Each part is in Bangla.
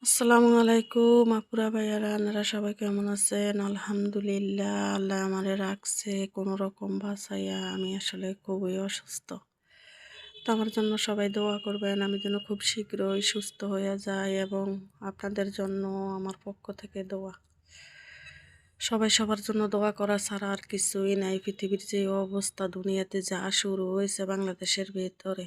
আসসালামু আলাইকুম আপুরা ভাইয়ারা, আপনারা সবাই কেমন আছেন? আলহামদুলিল্লাহ, আল্লাহ আমারে রাখছে কোনো রকম বাঁচাইয়া। আমি আসলে খুবই অসুস্থ, তো আমার জন্য সবাই দোয়া করবেন আমি যেন খুব শীঘ্রই সুস্থ হয়ে যাই, এবং আপনাদের জন্য আমার পক্ষ থেকে দোয়া। সবাই সবার জন্য দোয়া করা ছাড়া আর কিছুই নাই। পৃথিবীর যে অবস্থা, দুনিয়াতে যা শুরু হয়েছে বাংলাদেশের ভিতরে,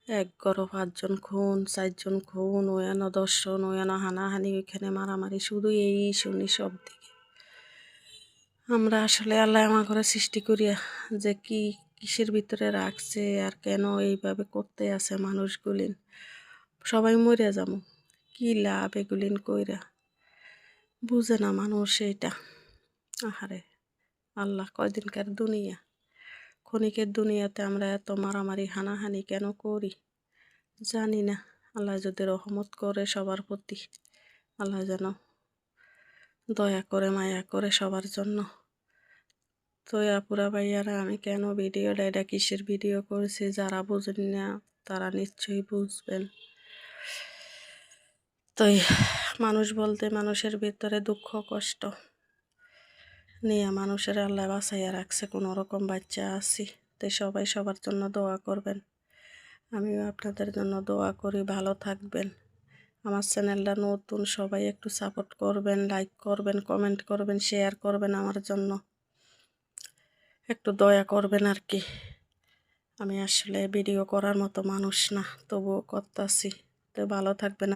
এক গড় 5 জন খুন, 4 জন খুন, ওয়ানো দর্শন, ওয়ানো হানাহানি, ওইখানে মারামারি, শুধু এই শুনি সব দিকে। আমরা আসলে আল্লাহ আমার ঘরে সৃষ্টি করিয়া যে কি কিসের ভিতরে রাখছে, আর কেন এইভাবে করতে আছে মানুষগুলিন। সবাই মরিয়া যাবো, কি লাভ এগুলিন কইরা? বুঝে না মানুষ এইটা। আহারে আল্লাহ, কয়দিনকার দুনিয়া, ক্ষণিকের দুনিয়াতে আমরা এত মারামারি হানাহানি কেন করি জানি না। আল্লাহ যদি রহমত করে সবার প্রতি, আল্লাহ যেন দয়া করে মায়া করে সবার জন্য। তো আপুরা ভাইয়ারা, আমি কেন ভিডিওটা, এটা কিসের ভিডিও করেছি, যারা বুঝেন না তারা নিশ্চয়ই বুঝবেন। তো মানুষ বলতে মানুষের ভিতরে দুঃখ কষ্ট নিয়ে মানুষের আল্লাহ বাঁচাইয়া রাখছে, কোনো রকম বাচ্চা আছি। তো সবাই সবার জন্য দোয়া করবেন, আমিও আপনাদের জন্য দোয়া করি। ভালো থাকবেন। আমার চ্যানেলটা নতুন, সবাই একটু সাপোর্ট করবেন, লাইক করবেন, কমেন্ট করবেন, শেয়ার করবেন। আমার জন্য একটু দয়া করবেন আর কি। আমি আসলে ভিডিও করার মতো মানুষ না, তবুও করতাছি। তো ভালো থাকবেন।